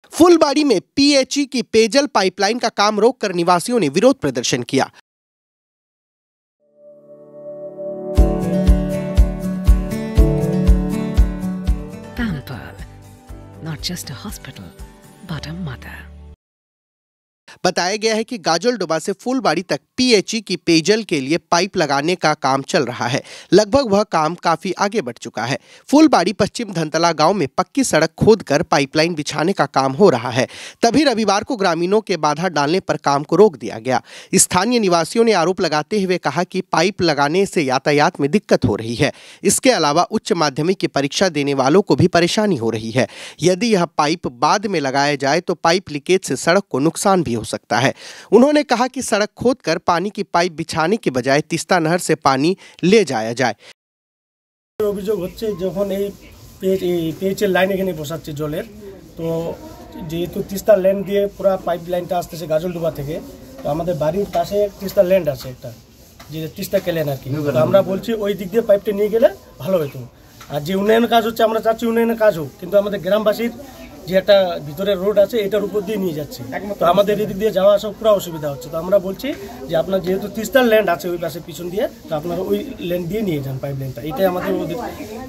फुलबाड़ी में पीएचई की पेयजल पाइपलाइन का काम रोककर निवासियों ने विरोध प्रदर्शन किया। Pampered, not just a hospital, but a mother. बताया गया है कि गाजलडोबा से फुलबाड़ी तक पीएचई की पेयजल के लिए पाइप लगाने का काम चल रहा है। लगभग वह काम काफी आगे बढ़ चुका है। फुलबाड़ी पश्चिम धनतला गांव में पक्की सड़क खोदकर पाइपलाइन बिछाने का काम हो रहा है। तभी रविवार को ग्रामीणों के बाधा डालने पर काम को रोक दिया गया। स्थानीय निवासियों ने आरोप लगाते हुए कहा कि पाइप लगाने से यातायात में दिक्कत हो रही है। इसके अलावा उच्च माध्यमिक की परीक्षा देने वालों को भी परेशानी हो रही है। यदि यह पाइप बाद में लगाया जाए तो पाइप लीकेज से सड़क को नुकसान भी हो सकता है। उन्होंने कहा कि सड़क खोदकर पानी की पाइप बिछाने के बजाय तीस्ता नहर से पानी ले जाया जाए। অভিযোগ হচ্ছে যখন এই পিএইচএল লাইন এখানে বসাচ্ছে জলের, তো যেহেতু তিস্তা ল্যান্ড দিয়ে পুরো পাইপ লাইনটা আসতেছে গাজলডোবা থেকে, তো আমাদের বাড়ির পাশে তিস্তা ল্যান্ড আছে একটা, যে তিস্তা কেলেন আর কি। তো আমরা বলছি ওই দিক দিয়ে পাইপটা নিয়ে গেলে ভালো হতো। আর যে উন্নয়ন কাজ হচ্ছে আমরা চাচ্ছি উন্নয়নের কাজ হোক, কিন্তু আমাদের গ্রামবাসীর যে একটা ভিতরের রোড আছে এটার উপর দিয়ে নিয়ে যাচ্ছে, তো আমাদের এদিক দিয়ে যাওয়া আসা পুরো অসুবিধা হচ্ছে। তো আমরা বলছি যে আপনার যেহেতু তিস্তার ল্যান্ড আছে ওই পাশে পিছন দিয়ে, তো আপনারা ওই ল্যান্ড দিয়ে নিয়ে যান পাইপ লাইনটা। এটাই আমাদের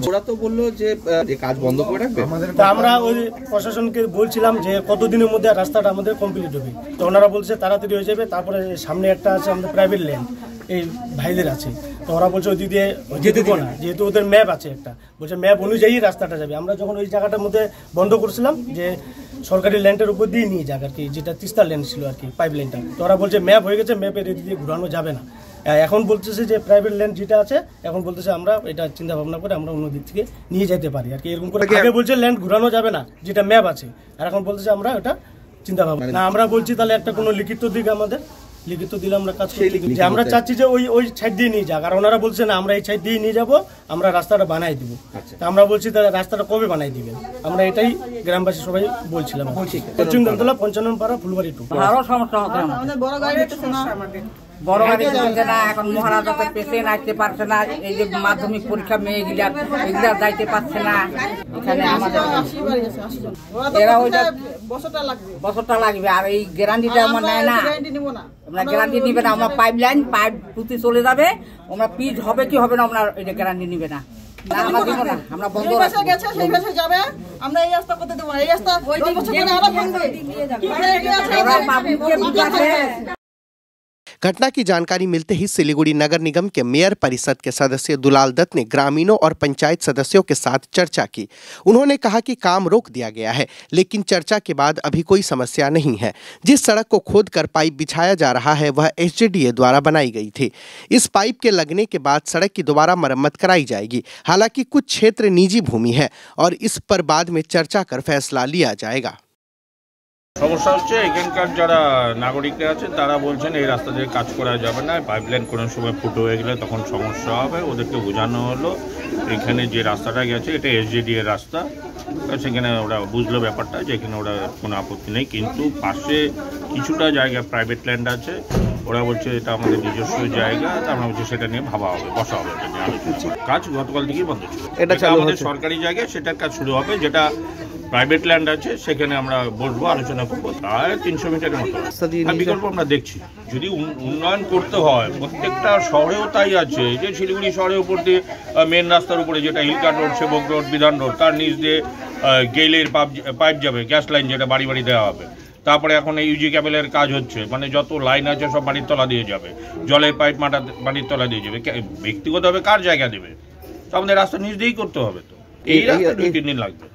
ওরা তো বললো যে কাজ বন্ধ করে রাখবে। তো আমরা ওই প্রশাসনকে বলছিলাম যে কতদিনের মধ্যে রাস্তাটা আমাদের কমপ্লিট হবে, তো ওনারা বলছে তাড়াতাড়ি হয়ে যাবে। তারপরে সামনে একটা আছে আমাদের প্রাইভেট ল্যান্ড, এই ভাইদের আছে, তো ওরা বলছে ওই দিক দিয়ে যেতে দিব না, যেহেতু ওদের ম্যাপ আছে একটা, বলছে ম্যাপ অনুযায়ী রাস্তাটা যাবে। আমরা যখন ওই জায়গাটার মধ্যে বন্ধ করছিলাম যে সরকারি ল্যান্ডের উপর দিয়ে নিয়ে যাক আর কি, যেটা তিস্তা ল্যান্ড ছিল আর কি পাইপ লাইনটা, তো ওরা বলছে ম্যাপ হয়ে গেছে, ম্যাপের এদিক দিয়ে ঘুরানো যাবে না। এখন বলতেছে যে প্রাইভেট ল্যান্ড যেটা আছে, এখন বলতেছে আমরা এটা চিন্তা ভাবনা করে আমরা অন্য দিক থেকে নিয়ে যেতে পারি আর কি, এরকম করে। আগে বলছে ল্যান্ড ঘুরানো যাবে না, যেটা ম্যাপ আছে, আর এখন বলতেছে আমরা এটা চিন্তা ভাবনা না। আমরা বলছি তাহলে একটা কোনো লিখিত দিক আমাদের, লিখিত দিলে আমরা কাজ করি, যে আমরা চাচ্ছি যে ওই সাইড দিয়ে নিয়ে যাক। আর ওনারা বলছে না আমরা এই সাইড দিয়ে নিয়ে যাবো, আমরা রাস্তাটা বানাই দিব। তা আমরা বলছি তাহলে রাস্তাটা কবে বানাই দিবেন, আমরা এটাই গ্রামবাসী সবাই বলছিলাম। পশ্চিম ধনতলা 55 পাড়া ফুলবাড়ি 2। আরো সমস্যা হচ্ছে, আমাদের বড় গাড়ি হচ্ছে না, বড় গাড়ি চলছে না, এখন মহারাজাতে পেশেন্ট আসতে পারছে না, এই যে মাধ্যমিক পরীক্ষা মেয়েগুলা এগুলা যাইতে পারছে না। এখানে আমাদের এরা ওইটা বছরটা লাগবে, আর এই গ্যারান্টিটা আমার নেয় না, আমরা গ্যারান্টি নিবে না। আমরা পাইপ লাইন পাইপ টুতি চলে যাবে, আমরা পিচ হবে কি হবে না আমরা এটা গ্যারান্টি নিবে না। আমরা বন্ধ যাবে, আমরা এই রাস্তা করতে দেবো, এই রাস্তা घटना की जानकारी मिलते ही सिलीगुड़ी नगर निगम के मेयर परिषद के सदस्य दुलाल दत्त ने ग्रामीणों और पंचायत सदस्यों के साथ चर्चा की। उन्होंने कहा कि काम रोक दिया गया है, लेकिन चर्चा के बाद अभी कोई समस्या नहीं है। जिस सड़क को खोदकर पाइप बिछाया जा रहा है वह एसजेडीए द्वारा बनाई गई थी। इस पाइप के लगने के बाद सड़क की दोबारा मरम्मत कराई जाएगी। हालांकि कुछ क्षेत्र निजी भूमि है और इस पर बाद में चर्चा कर फैसला लिया जाएगा। সমস্যা হচ্ছে এখানকার যারা নাগরিকরা আছে তারা বলছেন এই রাস্তা দিয়ে কাজ করা যাবে না, পাইপলাইন কোনো সময় ফুটো হয়ে গেলে তখন সমস্যা হবে। ওদেরকে বোঝানো হলো এখানে যে রাস্তাটা গেছে এটা এসজেডি এর রাস্তা, সেখানে ওরা বুঝলো ব্যাপারটা যে এখানে ওরা কোনো আপত্তি নেই, কিন্তু পাশে কিছুটা জায়গা প্রাইভেট ল্যান্ড আছে, ওরা বলছে এটা আমাদের নিজস্ব জায়গা, আমরা বলছি সেটা নিয়ে ভাবা হবে, বসা হবে। এটা নিয়ে আলোচনা, কাজ গতকাল থেকেই বন্ধ ছিল। এটা আমাদের সরকারি জায়গায় সেটার কাজ শুরু হবে, যেটা প্রাইভেট ল্যান্ড আছে সেখানে আমরা বসবো, আলোচনা করবো। প্রায় 300 মিটারের মতো বিকল্প আমরা দেখছি। যদি উন্নয়ন করতে হয়, প্রত্যেকটা শহরেও তাই আছে, যে শিলিগুড়ি শহরের উপর দিয়ে মেন রাস্তার উপরে যেটা হিলকাট রোড, সেবক রোড, বিধান রোড, তার নিচ দিয়ে গেইলের পাইপ যাবে, গ্যাস লাইন যেটা বাড়ি বাড়ি দেওয়া হবে। তারপরে এখন এই ইউজি ক্যাবেলের কাজ হচ্ছে, মানে যত লাইন আছে সব বাড়ির তলা দিয়ে যাবে, জলের পাইপ মাটা বাড়ির তলা দিয়ে যাবে। ব্যক্তিগতভাবে কার জায়গা দেবে? তো আমাদের রাস্তা নিচ দিয়েই করতে হবে, তো এই রাস্তা 2-3 দিন লাগবে।